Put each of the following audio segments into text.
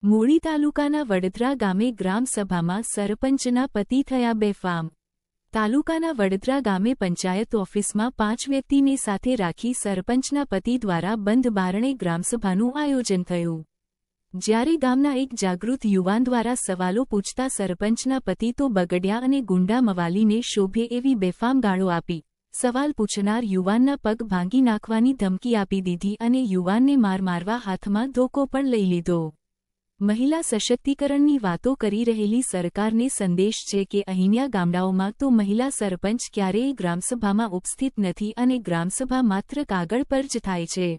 મૂળી તાલુકાના વડદરા ગામે ગ્રામસભામાં સરપંચના પતિ થયા બેફામ। તાલુકાના વડદરા ગામે પંચાયત ઓફિસમાં 5 વ્યક્તિને સાથે રાખી સરપંચના પતિ દ્વારા બંધ બારણે ગ્રામસભાનું આયોજન થયું। જ્યારે ગામના એક જાગૃત યુવાન દ્વારા સવાલો પૂછતા સરપંચના પતિ તો બગડ્યા અને ગુંડા મવાલીને શોભે એવી બેફામ ગાળો આપી સવાલ પૂછનાર યુવાનના પગ ભાંગી નાખવાની ધમકી આપી દીધી અને યુવાનને મારવા હાથમાં ધોકો પણ લઈ લીધો। મહિલા સશક્તિકરણની વાતો કરી રહેલી સરકારને સંદેશ છે કે અહીંના ગામડાઓમાં તો મહિલા સરપંચ ક્યારેય ગ્રામસભામાં ઉપસ્થિત નથી અને ગ્રામસભા માત્ર કાગળ પર જ થાય છે।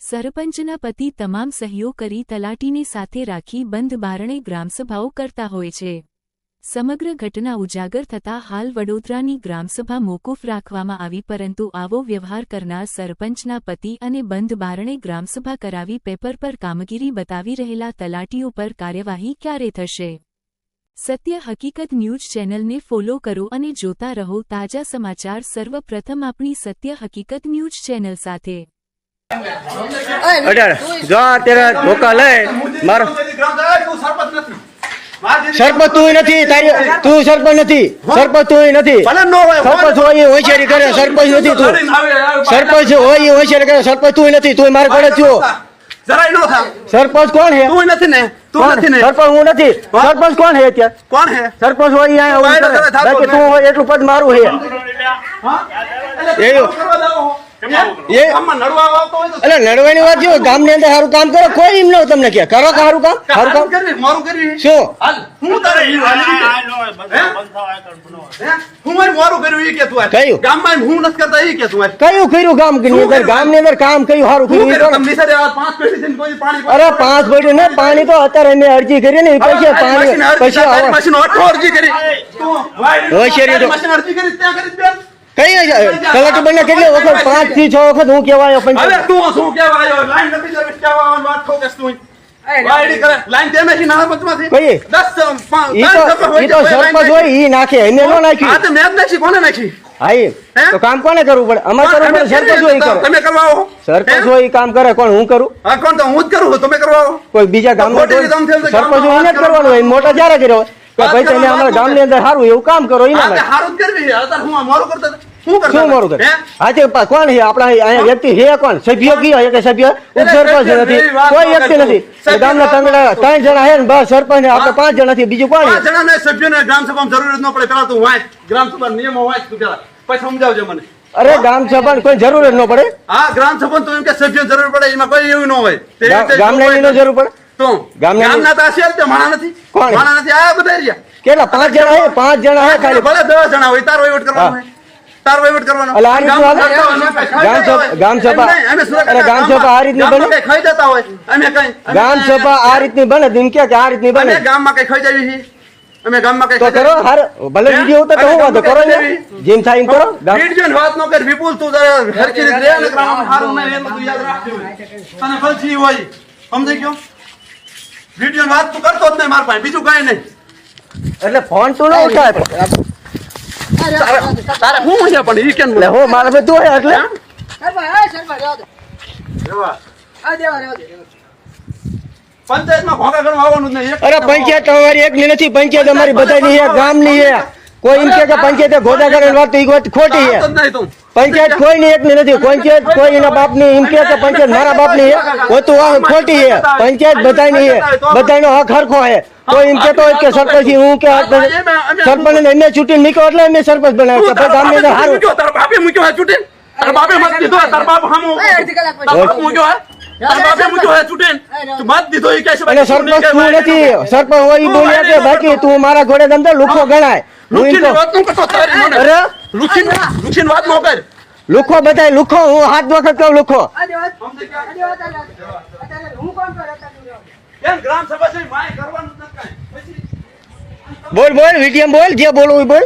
સરપંચના પતિ તમામ સહયોગ કરી તલાટીને સાથે રાખી બંધ બારણે ગ્રામસભાઓ કરતા હોય છે। સમગ્ર ઘટના ઉજાગર થતાં હાલ વડોદરાની ગ્રામસભા મોકૂફ રાખવામાં આવી, પરંતુ આવો વ્યવહાર કરનાર સરપંચના પતિ અને બંધ બારણે ગ્રામસભા કરાવી પેપર પર કામગીરી બતાવી રહેલા તલાટીઓ પર કાર્યવાહી ક્યારે થશે? સત્ય હકીકત ન્યૂઝ ચેનલને ફોલો કરો અને જોતા રહો તાજા સમાચાર। સર્વપ્રથમ આપણી સત્ય હકીકત ન્યૂઝ ચેનલ સાથે સરપંચ તું નથી, તું સરપંચ નથી, સરપંચ તું નથી, સરપંચ હોય એ હોશિયારી કરે, સરપંચ નથી તું, સરપંચ હોય એ હોશિયારી કરે, સરપંચ તું નથી, તું મારે ઘરે થયો। સરપંચ કોણ હે? તું નથી ને, તું નથી ને, સરપંચ હું નથી, સરપંચ કોણ હે? અત્યારે કોણ હે સરપંચ? હોય બાકી તું હોય એટલું પદ મારું હે। નડવાની વાત જો ગામની અંદર સારું કામ કરો, કોઈ એમ ન તમને કે કરો સારું કામ, સારું કામ શું કયું કર્યું ગામની અંદર કામ કયું સારું કર્યું? અરે 5 પેટી ને પાણી તો અત્યારે મેં અરજી કરી ને પૈસા કઈ કલેક્ટર બને કેટલી વખત 5 થી 6 વખત હું કેવાયો સરપંચ હોય ઈ નાખે, એને નો નાખી। તો કામ કોને કરવું પડે? અમારે કરવું પડે, સરપંચ હોય કરો, તમે કરવાઓ, સરપંચ હોય ઈ કામ કરે, કોણ? હું કરું? કોણ? તો હું જ કરું, તમે કરવાઓ। કોઈ બીજા ગામમાં સરપંચ હોય એને જ કરવાનું હોય, મોટા જ્યારે કર્યો હોય ભાઈ તમે અમારા ગામની અંદર સારું એવું કામ કરો, કોણ છે આપડા અહીંયા વ્યક્તિ છે? કોણ સભ્ય કયો કે સભ્ય? ઉપસરપંચ નથી, કોઈ વ્યક્તિ નથી, ગામના 3 જણા છે ને બસ સરપંચ ને આપણે 5 જણા નથી, બીજું કોણ? સભ્યોને ગ્રામસભામાં જરૂર ન પડે, પેલા તું વાંચ ગ્રામસભા નિયમો વાંચ તું પેલા, પછી સમજાવજો મને। અરે ગ્રામસભા કોઈ જરૂર જ ન પડે। હા ગ્રામસભા તો એમ કે સભ્ય જરૂર પડે, એમાં કોઈ એવું ન હોય, ગામના એની જરૂર પડે તો ગામના તો હશે જ, માણા નથી, કોણ માણા નથી આયા બધા રહ્યા કેટલા? 5 જણા હે, 5 જણા હે ખાલી, ભલે 10 જણા હોય, તારો વહીવટ કરવાનો હોય, તારો વહીવટ કરવાનો। ગ્રામસભા અરે ગ્રામસભા આ રીતની બને, ખાઈ જતા હોય અમે કઈ ગ્રામસભા આ રીતની બને, એમ કે આ રીતની બને, ગામમાં કઈ ખાઈ જાવી છે અમે, ગામમાં કઈ તો કરો હાર ભલે વિડિયો ઉતાર તો હું વાંધો કરો, જેમ થાય એમ કરો, વિડિયો વાત ન કર વિપુલ, તું હરખી રીતે રે ને ગ્રામ હારું ને એ બધું યાદ રાખજો અને ફલજી હોય, સમજી ગયો? વિડિયો વાત તું કરતો જ નહીં માર પાસે, બીજું કઈ નહીં, એટલે ફોન તું ન ઉઠાય તારે હું છે પણ ઈ કેમ હો મારે બધું હે એટલે પંચાયતમાં ભોગા ગણવા આવવાનું જ નહીં। અરે પંચાયત તમારી એકની નથી, પંચાયત અમારી બધાની છે, ગામની છે। કોઈ એમ કે પંચાયતે ગોદા કરે વાત તો ઈ વાત ખોટી છે। પંચાયત કોઈની એકની નથી, પંચાયત કોઈ એના બાપની એમ કે પંચાયત મારા બાપની છે, હોતું આ ખોટી છે। પંચાયત બધાની છે, બધાનો હક હરખો છે। કોઈ એમ કેતો હોય કે સરપંચ હું કે સરપંચ ને એને ચૂંટીને નીકળો એટલે એને સરપંચ બનાવ્યો, ગામની અંદર સારું તાર બાપે મૂક્યો હે ચૂંટીને, તાર બાપે મત દીધો, તાર બાપ હામો મૂક્યો હે, તાર બાપે મૂક્યો હે ચૂંટીને, તું મત દીધો ઈ કે છે સરપંચ તું નથી, સરપંચ હોય ઈ બોલ્યા કે બાકી તું મારા ઘોડે દંડે લુખો ગણાય, લુખીન વાત નું કરતો તારી મને, અરે લુખીન વાત નો કર, લુખો બધાય લુખો, હું 7 વખત કહું લુખો। બોલ બોલ વિડીયો બોલ, જે બોલવું બોલ।